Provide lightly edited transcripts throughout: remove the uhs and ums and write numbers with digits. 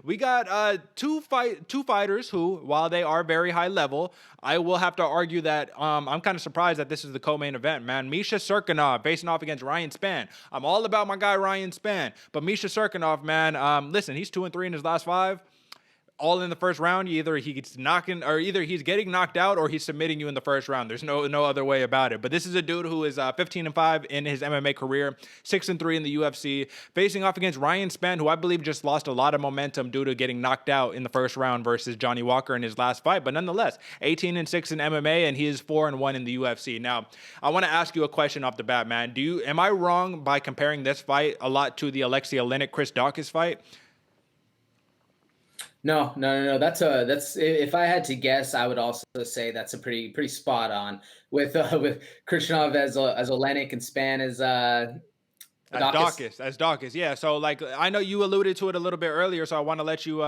We got two fighters who, while they are very high level, I will have to argue that I'm kind of surprised that this is the co-main event, man. Misha Cirkunov facing off against Ryan Spann. I'm all about my guy Ryan Spann, but Misha Cirkunov, man, listen, he's 2-3 in his last five, all in the first round. Either he gets knocking, or either he's getting knocked out, or he's submitting you in the first round. There's no other way about it. But this is a dude who is 15-5 in his MMA career, 6-3 in the UFC, facing off against Ryan Spann, who I believe just lost a lot of momentum due to getting knocked out in the first round versus Johnny Walker in his last fight. But nonetheless, 18-6 in MMA, and he is 4-1 in the UFC. Now, I want to ask you a question off the bat, man. Am I wrong by comparing this fight a lot to the Alexei Oleinik Chris Daukaus fight? No. That's if I had to guess, I would also say that's a pretty spot on with Krishnov as Olenek and Spann as Daukaus. As Daukaus, yeah. So like, I know you alluded to it a little bit earlier, so I want to let you.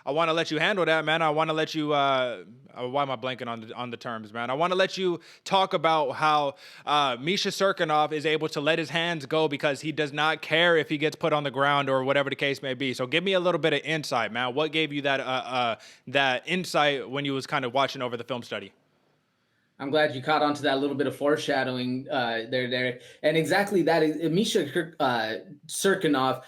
I want to let you handle that, man. I want to let you. Why am I blanking on the terms, man? I want to let you talk about how Misha Cirkunov is able to let his hands go because he does not care if he gets put on the ground or whatever the case may be. So give me a little bit of insight, man. What gave you that insight when you was kind of watching over the film study? I'm glad you caught on to that little bit of foreshadowing there. And exactly that is Misha Cirkunov.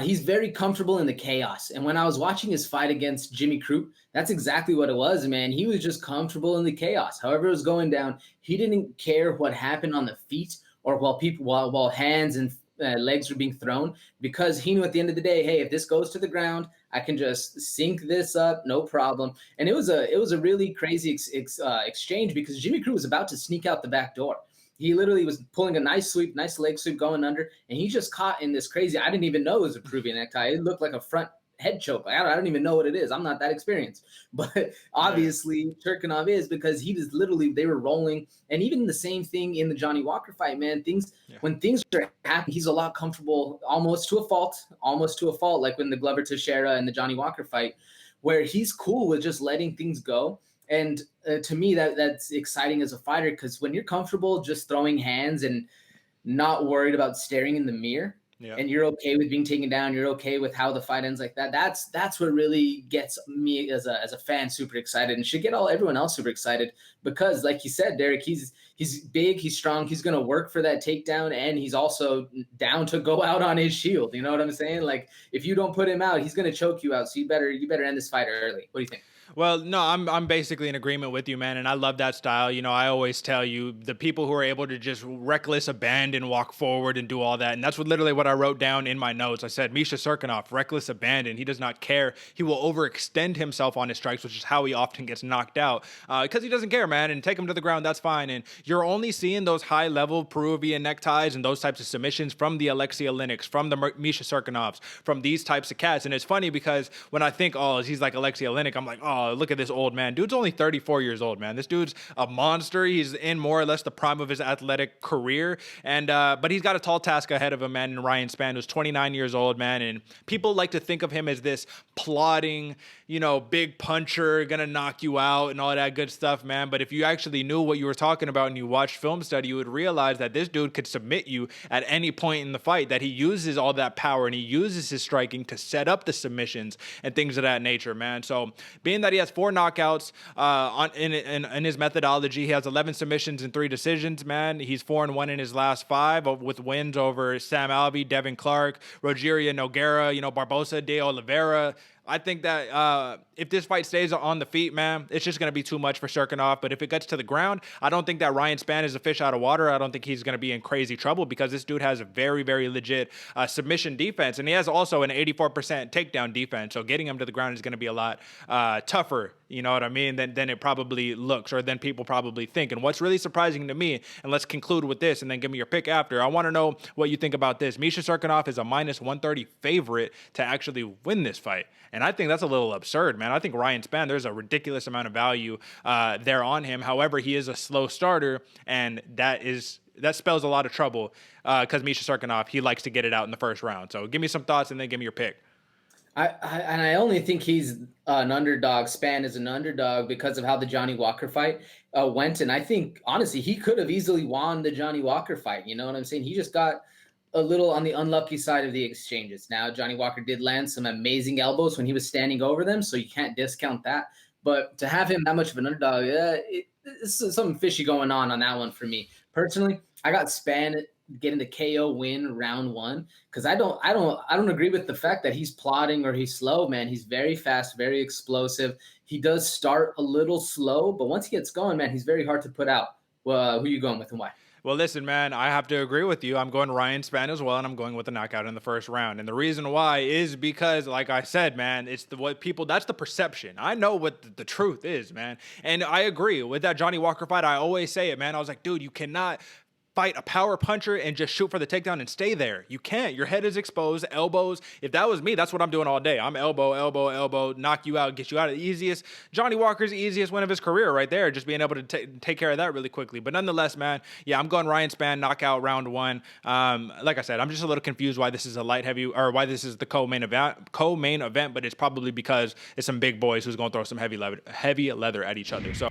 He's very comfortable in the chaos. And when I was watching his fight against Jimmy Crute, that's exactly what it was, man. He was just comfortable in the chaos. However it was going down, he didn't care what happened on the feet or while hands and legs were being thrown, because he knew at the end of the day, hey, if this goes to the ground, I can just sync this up, no problem. And it was a really crazy exchange, because Jimmy Crute was about to sneak out the back door. He literally was pulling a nice leg sweep going under, and he just caught in this crazy. I didn't even know it was a Peruvian necktie. It looked like a front head choke. I don't even know what it is. I'm not that experienced, but obviously Cirkunov is, because he was literally, they were rolling. And even the same thing in the Johnny Walker fight, man. When things are happening, he's a lot comfortable, almost to a fault, like when the Glover Teixeira and the Johnny Walker fight, where he's cool with just letting things go. And to me, that's exciting as a fighter, because when you're comfortable just throwing hands and not worried about staring in the mirror, Yeah. and you're okay with being taken down, you're okay with how the fight ends like that. That's what really gets me as a fan super excited, and should get everyone else super excited, because like you said, Derek, he's big, he's strong, he's gonna work for that takedown, and he's also down to go out on his shield. You know what I'm saying? Like, if you don't put him out, he's gonna choke you out. So you better end this fight early. What do you think? Well, no, I'm basically in agreement with you, man, and I love that style. You know, I always tell you, the people who are able to just reckless abandon, walk forward, and do all that, and that's literally what I wrote down in my notes. I said, Misha Cirkunov, reckless abandon. He does not care. He will overextend himself on his strikes, which is how he often gets knocked out, because he doesn't care, man. And take him to the ground, that's fine. And you're only seeing those high-level Peruvian neckties and those types of submissions from the Alexei Oleyniks, from the Misha Cirkunovs, from these types of cats. And it's funny because when I think, oh, he's like Alexei Oleinik, I'm like, oh, look at this old man. Dude's only 34 years old, man. This dude's a monster. He's in more or less the prime of his athletic career. And but he's got a tall task ahead of him, man. And Ryan Spann, who's 29 years old, man. And people like to think of him as this plodding, big puncher, gonna knock you out and all that good stuff, man. But if you actually knew what you were talking about and you watched film study, you would realize that this dude could submit you at any point in the fight, that he uses all that power and he uses his striking to set up the submissions and things of that nature, man. So being that he has 4 knockouts in his methodology, he has 11 submissions and 3 decisions, man. He's 4-1 in his last 5 with wins over Sam Alvey, Devin Clark, Rogerio Nogueira, Barbosa de Oliveira. I think that if this fight stays on the feet, man, it's just going to be too much for Cirkunov. But if it gets to the ground, I don't think that Ryan Spann is a fish out of water. I don't think he's going to be in crazy trouble, because this dude has a very, very legit submission defense. And he has also an 84% takedown defense. So getting him to the ground is going to be a lot tougher, you know what I mean, than it probably looks, or than people probably think. And what's really surprising to me, and let's conclude with this and then give me your pick after, I want to know what you think about this. Misha Cirkunov is a -130 favorite to actually win this fight. And I think that's a little absurd, man. I think Ryan Spann, there's a ridiculous amount of value there on him. However, he is a slow starter, and that spells a lot of trouble because Misha Cirkunov, he likes to get it out in the first round. So give me some thoughts and then give me your pick. I only think he's an underdog. Spann is an underdog because of how the Johnny Walker fight went. And I think, honestly, he could have easily won the Johnny Walker fight. You know what I'm saying? He just got a little on the unlucky side of the exchanges. Now, Johnny Walker did land some amazing elbows when he was standing over them, so you can't discount that. But to have him that much of an underdog, it's something fishy going on that one for me personally. I got Spann getting the KO win round one because I don't agree with the fact that he's plodding or he's slow. Man, he's very fast, very explosive. He does start a little slow, but once he gets going, man, he's very hard to put out. Well, who are you going with and why? Well, listen, man, I have to agree with you. I'm going Ryan Spann as well, and I'm going with a knockout in the first round. And the reason why is because, like I said, man, it's that's the perception. I know what the truth is, man. And I agree with that Johnny Walker fight. I always say it, man. I was like, dude, you cannot fight a power puncher and just shoot for the takedown and stay there. You can't. Your head is exposed, elbows. If that was me, that's what I'm doing all day. I'm elbow, elbow, elbow, knock you out, get you out of the easiest. Johnny Walker's easiest win of his career right there, just being able to take care of that really quickly. But nonetheless, man, yeah, I'm going Ryan Spann, knockout round one. Like I said, I'm just a little confused why this is a light heavy, or why this is the co-main event, but it's probably because it's some big boys who's going to throw some heavy leather at each other. So